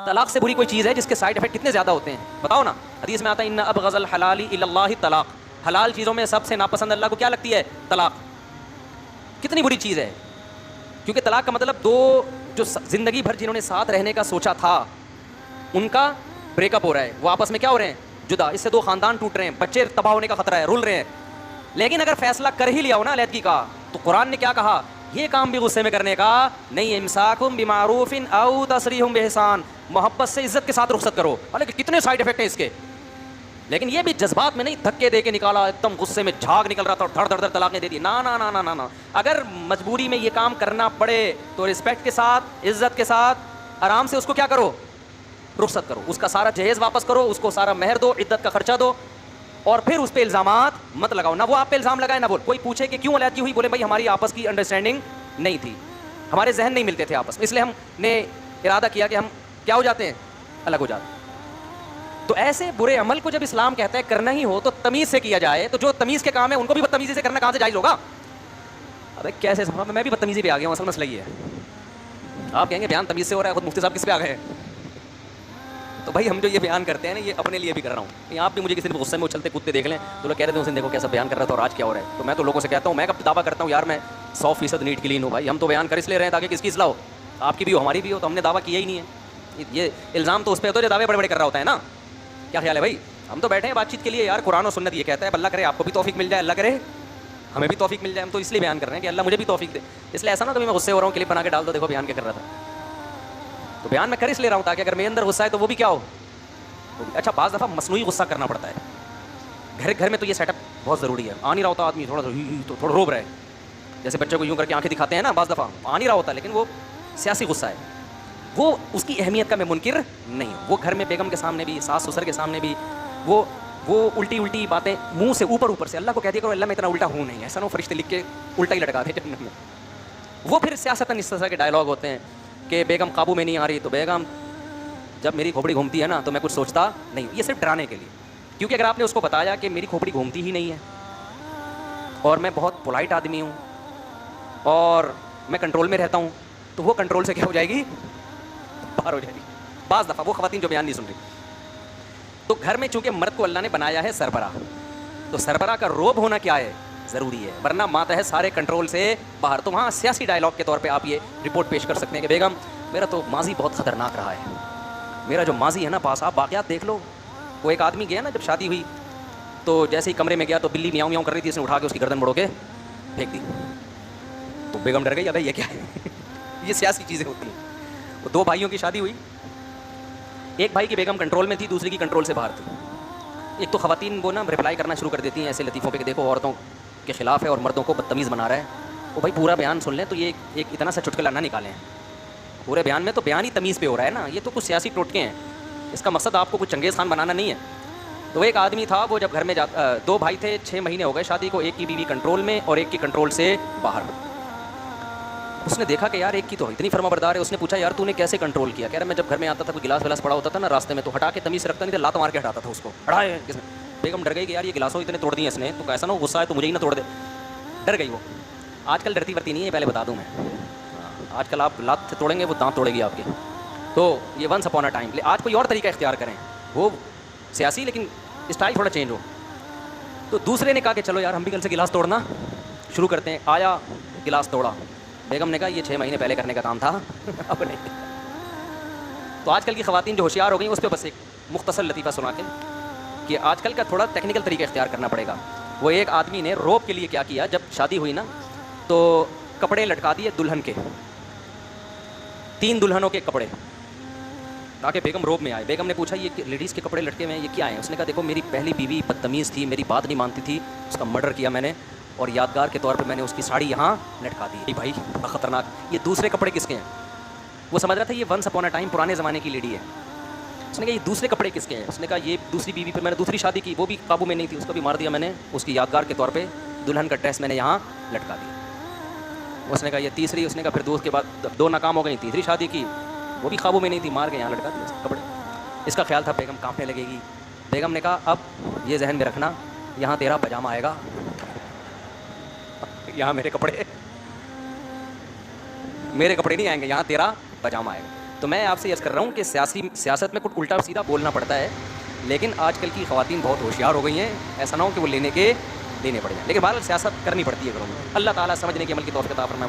طلاق سے بری کوئی چیز ہے جس کے سائڈ افیکٹ کتنے زیادہ ہوتے ہیں بتاؤ نا. حدیث میں آتا ہے ان ابغض الحلال الی اللہ طلاق, حلال چیزوں میں سب سے ناپسند اللہ کو کیا لگتی ہے؟ طلاق. کتنی بری چیز ہے, کیونکہ طلاق کا مطلب دو جو زندگی بھر جنہوں نے ساتھ رہنے کا سوچا تھا ان کا بریک اپ ہو رہا ہے, وہ آپس میں کیا ہو رہے ہیں؟ جدا. اس سے دو خاندان ٹوٹ رہے ہیں, بچے تباہ ہونے کا خطرہ ہے, رول رہے ہیں. لیکن اگر فیصلہ کر ہی لیا ہو نا علیحدگی کا, تو قرآن نے کیا کہا؟ یہ کام بھی غصے میں کرنے کا نہیں, امساکم بمعروف او تسریح باحسان, محبت سے عزت کے ساتھ رخصت کرو. حالانکہ کتنے سائڈ افیکٹ ہیں اس کے, لیکن یہ بھی جذبات میں نہیں دھکے دے کے نکالا, ایک دم غصے میں جھاگ نکل رہا تھا اور دھڑ دھڑ دھڑ طلاقیں دے دی. نا نا نا نا نا, اگر مجبوری میں یہ کام کرنا پڑے تو رسپیکٹ کے ساتھ, عزت کے ساتھ, آرام سے اس کو کیا کرو؟ رخصت کرو. اس کا سارا جہیز واپس کرو, اس کو سارا مہر دو, عدت کا خرچہ دو, اور پھر اس پہ الزامات مت لگاؤ. نہ وہ آپ پہ الزام لگائے, نہ وہ کوئی پوچھے کہ کیوں علیحدگی ہوئی, بولے بھائی ہماری آپس کی انڈرسٹینڈنگ نہیں تھی, ہمارے ذہن نہیں ملتے تھے آپس میں, اس لیے ہم نے ارادہ کیا کہ ہم کیا ہو جاتے ہیں؟ الگ ہو جاتے ہیں. تو ایسے برے عمل کو جب اسلام کہتا ہے کرنا ہی ہو تو تمیز سے کیا جائے, تو جو تمیز کے کام ہے ان کو بھی بدتمیزی سے کرنا کہاں سے جائز ہوگا؟ ابے کیسے سمجھا, میں بھی بدتمیزی پہ آ گیا ہوں, اصل مسئلہ یہ ہے. آپ کہیں گے بیان تمیز سے ہو رہا ہے, خود مفتی صاحب کس پہ آ گئے ہیں؟ تو بھائی ہم جو یہ بیان کرتے ہیں نا, یہ اپنے لیے بھی کر رہا ہوں. آپ بھی مجھے کسی نے غصے میں اچھلتے کودتے دیکھ لیں تو لوگ کہہ رہے ہیں اس نے دیکھو کیسا بیان کر رہا تھا اور آج کیا ہو رہا ہے. تو میں تو لوگوں سے کہتا ہوں, میں کب دعویٰ کرتا ہوں یار میں 100% نیٹ کلین ہوں. بھائی ہم تو بیان کر اس لیے رہے ہیں تاکہ کس کی اصلاح ہو, آپ کی بھی ہو ہماری بھی ہو. تو ہم نے دعویٰ کیا ہی نہیں ہے. یہ الزام تو اس پہ ہوتا ہے جو دعوے بڑے بڑے کر رہا ہوتا ہے نا. کیا خیال ہے بھائی؟ ہم تو بیٹھے ہیں بات چیت کے لیے یار, قرآن و سنت یہ کہتا ہے, اللہ کرے آپ کو بھی توفیق مل جائے, اللہ کرے ہمیں بھی توفیق مل جائے. ہم تو اس لیے بیان کر رہے ہیں کہ اللہ مجھے بھی توفیق دے. اس لیے ایسا نہ کبھی میں غصے ہو رہا ہوں کلپ بنا کے ڈال دو دیکھو بیان کیا کر رہا تھا. تو بیان میں کر اس لیے رہا ہوں تاکہ اگر میرے اندر غصہ ہے تو وہ بھی کیا ہو. اچھا بعض دفعہ مصنوعی غصہ کرنا پڑتا ہے گھر میں, تو یہ سیٹ اپ بہت ضروری ہے. آ نہیں رہا ہوتا آدمی, تھوڑا روب رہا ہے, جیسے بچے کو یوں کر کے آنکھیں دکھاتے ہیں نا, بعض دفعہ آ نہیں رہا ہوتا, لیکن وہ سیاسی غصہ ہے, وہ اس کی اہمیت کا میں منکر نہیں ہوں. وہ گھر میں بیگم کے سامنے بھی, ساس سسر کے سامنے بھی, وہ الٹی باتیں منہ سے اوپر سے اللہ کو کہہ دیا کرو اللہ میں اتنا الٹا ہوں نہیں, ایسا نہ فرشتے لکھ کے الٹا ہی لٹکا دے جنت میں. وہ پھر سیاستاً اس طرح کے ڈائلاگ ہوتے ہیں کہ بیگم قابو میں نہیں آ رہی, تو بیگم جب میری کھوپڑی گھومتی ہے نا تو میں کچھ سوچتا نہیں ہوں. یہ صرف ڈرانے کے لیے, کیونکہ اگر آپ نے اس کو بتایا کہ میری کھوپڑی گھومتی ہی نہیں ہے اور میں بہت پولائٹ آدمی ہوں اور میں کنٹرول میں رہتا ہوں, تو وہ کنٹرول سے کیا ہو جائے گی؟ باہر ہو جائے گی. بعض دفعہ وہ خواتین جو بیان نہیں سن رہی. تو گھر میں چونکہ مرد کو اللہ نے بنایا ہے سربراہ, تو سربراہ کا روب ہونا کیا ہے؟ ضروری ہے, ورنہ ماتا ہے سارے کنٹرول سے باہر. تو وہاں سیاسی ڈائلاگ کے طور پہ آپ یہ رپورٹ پیش کر سکتے ہیں کہ بیگم میرا تو ماضی بہت خطرناک رہا ہے, میرا جو ماضی ہے نا پاس, آپ واقعات دیکھ لو. وہ ایک آدمی گیا نا جب شادی ہوئی, تو جیسے ہی کمرے میں گیا تو بلی میاؤں میاؤں کر رہی تھی, اس نے اٹھا کے اس کی گردن مڑو کے پھینک دی. تو بیگم ڈر گئی, ابے یہ کیا ہے؟ یہ سیاسی چیزیں ہوتی ہیں. وہ دو بھائیوں کی شادی ہوئی, ایک بھائی کی بیگم کنٹرول میں تھی, دوسری کی کنٹرول سے باہر تھی. ایک تو خواتین وہ نا رپلائی کرنا شروع کر دیتی ہیں ایسے لطیفوں پہ کہ دیکھو عورتوں کے خلاف ہے اور مردوں کو بدتمیز بنا رہا ہے. وہ بھائی پورا بیان سن لیں تو یہ ایک اتنا سا چٹکلا نہ نکالیں. پورے بیان میں تو بیان ہی تمیز پہ ہو رہا ہے نا, یہ تو کچھ سیاسی ٹوٹکے ہیں, اس کا مقصد آپ کو کچھ چنگیز خان بنانا نہیں ہے. تو ایک آدمی تھا, وہ جب گھر میں دو بھائی تھے, 6 مہینے ہو گئے شادی کو, ایک کی بیوی کنٹرول میں اور ایک کی کنٹرول سے باہر. اس نے دیکھا کہ یار ایک کی تو اتنی فرما بردار ہے. اس نے پوچھا یار تو نے کیسے کنٹرول کیا؟ کہہ رہا میں جب گھر میں آتا تھا کوئی گلاس ولاس پڑا ہوتا تھا نا راستے میں, تو ہٹا کے تمیز سے رکھتا نہیں تھا, لات مار کے ہٹاتا تھا اس کو. ہٹائے کس نے؟ بیگم ڈر گئی کہ یار یہ گلاسوں اتنے توڑ دیے اس نے, تو ایسا نہ غصہ ہے تو مجھے ہی نہ توڑ دے. ڈر گئی وہ. آج کل ڈرتی ورتی نہیں ہے, پہلے بتا دوں میں. آج کل آپ لات سے توڑیں گے وہ دانت توڑے گی آپ کے. تو یہ ونس اپون اے ٹائم. آج کوئی اور طریقہ اختیار کریں, وہ سیاسی لیکن اسٹائل تھوڑا چینج ہو. تو دوسرے نے کہا کہ چلو یار ہم بھی کل سے گلاس توڑنا شروع کرتے ہیں. آیا گلاس توڑا, بیگم نے کہا یہ 6 مہینے پہلے کرنے کا کام تھا اب نہیں. تو آج کل کی خواتین جو ہوشیار ہو گئی اس پہ بس ایک مختصر لطیفہ سنا کے کہ آج کل کا تھوڑا ٹیکنیکل طریقہ اختیار کرنا پڑے گا. وہ ایک آدمی نے روب کے لیے کیا کیا, جب شادی ہوئی نا تو کپڑے لٹکا دیے دلہن کے, 3 دلہنوں کے کپڑے, تاکہ بیگم روب میں آئے. بیگم نے پوچھا یہ لیڈیز کے کپڑے لٹکے ہوئے ہیں یہ کیا ہیں؟ اس نے کہا دیکھو میری پہلی بیوی بدتمیز تھی, میری بات نہیں مانتی تھی, اس کا مرڈر کیا میں نے, اور یادگار کے طور پہ میں نے اس کی ساڑی یہاں لٹکا دی. بھائی خطرناک. یہ دوسرے کپڑے کس کے ہیں؟ وہ سمجھ رہا تھا یہ ونس اپون اے ٹائم پرانے زمانے کی لیڈی ہے. اس نے کہا یہ دوسرے کپڑے کس کے ہیں؟ اس نے کہا یہ دوسری بیوی پہ میں نے دوسری شادی کی, وہ بھی قابو میں نہیں تھی, اس کو بھی مار دیا میں نے, اس کی یادگار کے طور پہ دلہن کا ڈریس میں نے یہاں لٹکا دیا. اس نے کہا یہ تیسری. اس نے کہا پھر دوست کے بعد 2 ناکام ہو گئی, تیسری شادی کی, وہ بھی قابو میں نہیں تھی, مار کے یہاں لٹکا دیا کپڑے. اس کا خیال تھا بیگم کانپنے لگے گی. بیگم نے کہا اب یہ ذہن میں رکھنا یہاں تیرا پاجامہ آئے گا, یہاں میرے کپڑے نہیں آئیں گے, یہاں تیرا پاجامہ آئے گا. تو میں آپ سے عرض کر رہا ہوں کہ سیاست میں کچھ الٹا سیدھا بولنا پڑتا ہے، لیکن آج کل کی خواتین بہت ہوشیار ہو گئی ہیں، ایسا نہ ہو کہ وہ لینے پڑ جائیں، لیکن بہرحال سیاست کرنی پڑتی ہے گھروں میں۔ اللہ تعالیٰ سمجھنے کی عمل کی توفیق عطا فرمائے۔